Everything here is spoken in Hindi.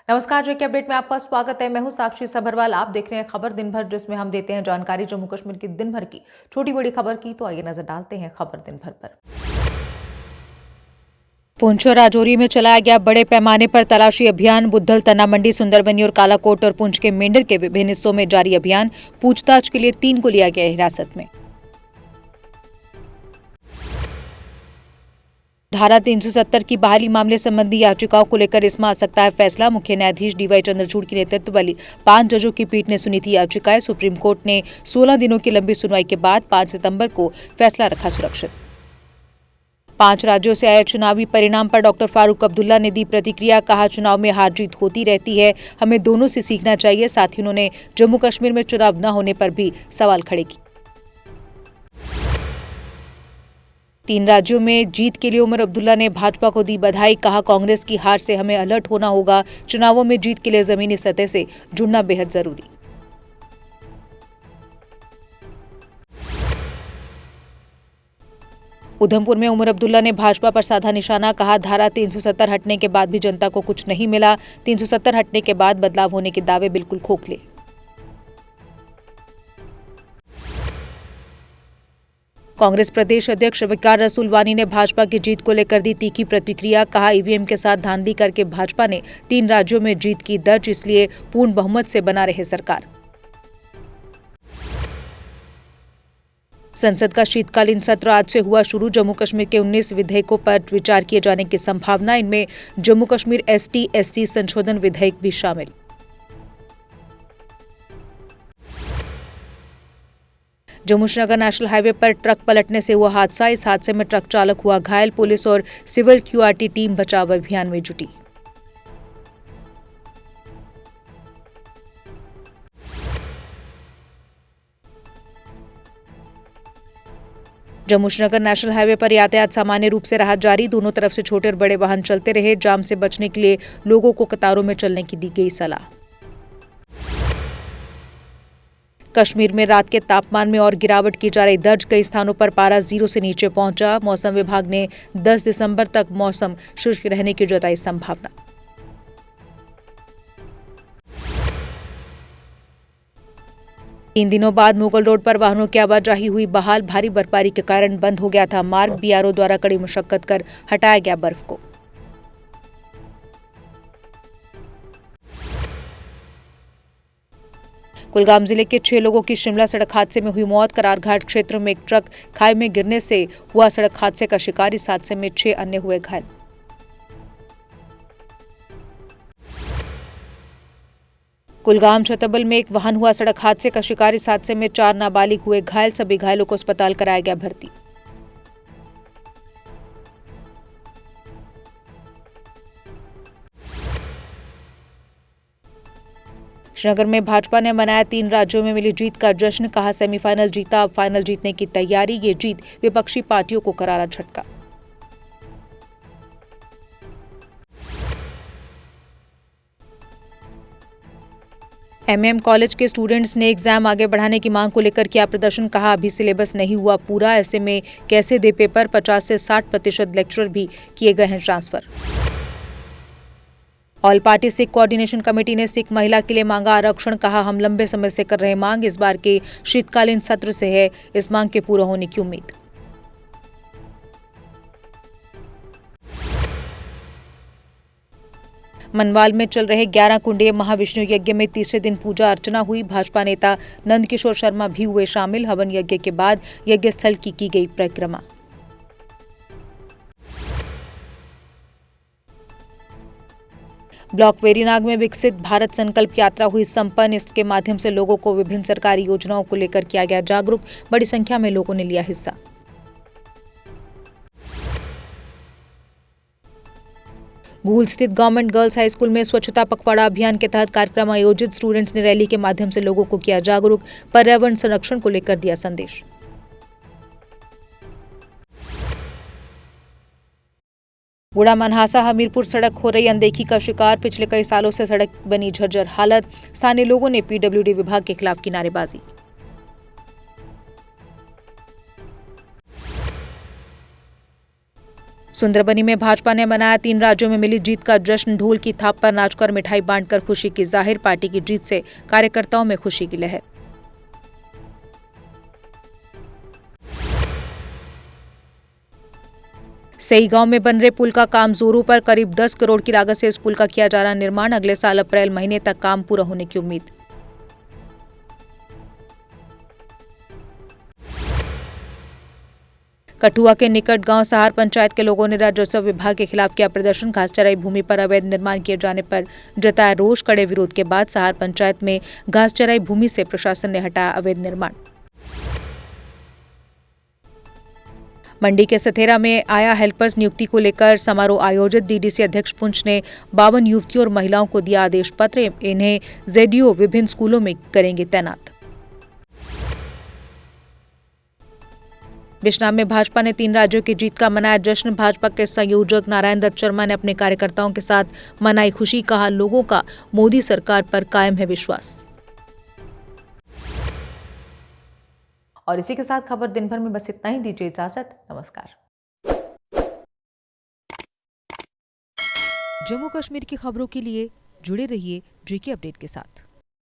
नमस्कार, जो कि अपडेट में आपका स्वागत है। मैं हूं साक्षी सबरवाल। आप देख रहे हैं खबर दिन भर, जिसमें हम देते हैं जानकारी जम्मू कश्मीर की दिन भर की छोटी बड़ी खबर की। तो आइए नजर डालते हैं खबर दिन भर पर। पुंछ और राजौरी में चलाया गया बड़े पैमाने पर तलाशी अभियान। बुद्धल, तना मंडी, सुंदरबनी और कालाकोट और पुंछ के मेंढर के विभिन्न हिस्सों में जारी अभियान। पूछताछ के लिए 3 को लिया गया हिरासत में। धारा 370 की बहाली मामले संबंधी याचिकाओं को लेकर इसमें आ सकता है फैसला। मुख्य न्यायाधीश डीवाई चंद्रचूड़ की नेतृत्व वाली 5 जजों की पीठ ने सुनी थी याचिकाएं। सुप्रीम कोर्ट ने 16 दिनों की लंबी सुनवाई के बाद 5 सितंबर को फैसला रखा सुरक्षित। 5 राज्यों से आए चुनावी परिणाम पर डॉक्टर फारूक अब्दुल्ला ने दी प्रतिक्रिया। कहा, चुनाव में हार जीत होती रहती है, हमें दोनों से सीखना चाहिए। साथ ही उन्होंने जम्मू कश्मीर में चुनाव न होने पर भी सवाल खड़े किए। 3 राज्यों में जीत के लिए उमर अब्दुल्ला ने भाजपा को दी बधाई। कहा, कांग्रेस की हार से हमें अलर्ट होना होगा। चुनावों में जीत के लिए जमीनी सतह से जुड़ना बेहद जरूरी। उधमपुर में उमर अब्दुल्ला ने भाजपा पर साधा निशाना। कहा, धारा 370 हटने के बाद भी जनता को कुछ नहीं मिला। 370 हटने के बाद बदलाव होने के दावे बिल्कुल खोखले। कांग्रेस प्रदेश अध्यक्ष वकार रसूलवानी ने भाजपा की जीत को लेकर दी तीखी प्रतिक्रिया। कहा, ईवीएम के साथ धांधली करके भाजपा ने 3 राज्यों में जीत की दर्ज, इसलिए पूर्ण बहुमत से बना रहे सरकार। संसद का शीतकालीन सत्र आज से हुआ शुरू। जम्मू कश्मीर के 19 विधेयकों पर विचार किए जाने की संभावना। इनमें जम्मू कश्मीर ST/SC संशोधन विधेयक भी शामिल। जम्मू श्रीनगर नेशनल हाईवे पर ट्रक पलटने से हुआ हादसा। इस हादसे में ट्रक चालक हुआ घायल। पुलिस और सिविल QRT टीम बचाव अभियान में जुटी। जम्मू श्रीनगर नेशनल हाईवे पर यातायात सामान्य रूप से रहा जारी। दोनों तरफ से छोटे और बड़े वाहन चलते रहे। जाम से बचने के लिए लोगों को कतारों में चलने की दी गई सलाह। कश्मीर में रात के तापमान में और गिरावट की जा रही दर्ज। कई स्थानों पर पारा 0 से नीचे पहुंचा। मौसम विभाग ने 10 दिसंबर तक मौसम शुष्क रहने की जताई संभावना। तीन दिनों बाद मुगल रोड पर वाहनों की आवाजाही हुई बहाल। भारी बर्फबारी के कारण बंद हो गया था मार्ग। BRO द्वारा कड़ी मशक्कत कर हटाया गया बर्फ को। कुलगाम जिले के 6 लोगों की शिमला सड़क हादसे में हुई मौत। करारघाट क्षेत्र में एक ट्रक खाई में गिरने से हुआ सड़क हादसे का शिकार। इस हादसे में 6 अन्य हुए घायल। कुलगाम छतबल में एक वाहन हुआ सड़क हादसे का शिकार। इस हादसे में 4 नाबालिग हुए घायल। सभी घायलों को अस्पताल कराया गया भर्ती। श्रीनगर में भाजपा ने मनाया 3 राज्यों में मिली जीत का जश्न। कहा, सेमीफाइनल जीता, अब फाइनल जीतने की तैयारी। ये जीत विपक्षी पार्टियों को करारा झटका। MM कॉलेज के स्टूडेंट्स ने एग्जाम आगे बढ़ाने की मांग को लेकर किया प्रदर्शन। कहा, अभी सिलेबस नहीं हुआ पूरा, ऐसे में कैसे दे पेपर। 50 से 60% लेक्चरर भी किए गए हैं transfer. All party Sikh coordination committee ने सिख महिला के लिए मांगा आरक्षण। कहा, हम लंबे समय से कर रहे मांग, इस बार के शीतकालीन सत्र से है इस मांग के पूरा होने की उम्मीद। मनवाल में चल रहे 11 कुंडीय महाविष्णु यज्ञ में तीसरे दिन पूजा अर्चना हुई। भाजपा नेता नंदकिशोर शर्मा भी हुए शामिल। हवन यज्ञ के बाद यज्ञ स्थल की गई परिक्रमा। ब्लॉक वेरीनाग में विकसित भारत संकल्प यात्रा हुई संपन्न। इसके माध्यम से लोगों को विभिन्न सरकारी योजनाओं को लेकर किया गया जागरूक। बड़ी संख्या में लोगों ने लिया हिस्सा। घूल स्थित गवर्नमेंट गर्ल्स हाई स्कूल में स्वच्छता पखवाड़ा अभियान के तहत कार्यक्रम आयोजित। स्टूडेंट्स ने रैली के माध्यम से लोगों को किया जागरूक। पर्यावरण संरक्षण को लेकर दिया संदेश। गुड़ा मनहासा हमीरपुर सड़क हो रही अनदेखी का शिकार। पिछले कई सालों से सड़क बनी झरझर हालत। स्थानीय लोगों ने PWD विभाग के खिलाफ की नारेबाजी। सुंदरबनी में भाजपा ने मनाया 3 राज्यों में मिली जीत का जश्न। ढोल की थाप पर नाचकर मिठाई बांटकर खुशी की जाहिर। पार्टी की जीत से कार्यकर्ताओं में खुशी की लहर। सही गांव में बन रहे पुल का काम जोरों पर। करीब 10 करोड़ की लागत से इस पुल का किया जा रहा निर्माण। अगले साल अप्रैल महीने तक काम पूरा होने की उम्मीद। कठुआ के निकट गांव सहार पंचायत के लोगों ने राजस्व विभाग के खिलाफ किया प्रदर्शन। घास चराई भूमि पर अवैध निर्माण किए जाने पर जताया रोष। कड़े विरोध के बाद सहार पंचायत में घास चराई भूमि से प्रशासन ने हटाया अवैध निर्माण। मंडी के सथेरा में आया हेल्पर्स नियुक्ति को लेकर समारोह आयोजित। डीडीसी अध्यक्ष पुंछ ने 52 युवतियों और महिलाओं को दिया आदेश पत्र। इन्हें जेडीओ विभिन्न स्कूलों में करेंगे तैनात। बिश्नाम में भाजपा ने 3 राज्यों की जीत का मनाया जश्न। भाजपा के संयोजक नारायण दत्त शर्मा ने अपने कार्यकर्ताओं के साथ मनाई खुशी। कहा, लोगों का मोदी सरकार पर कायम है विश्वास। और इसी के साथ खबर दिन भर में बस इतना ही। दीजिए इजाजत। नमस्कार। जम्मू कश्मीर की खबरों के लिए जुड़े रहिए जेके अपडेट के साथ।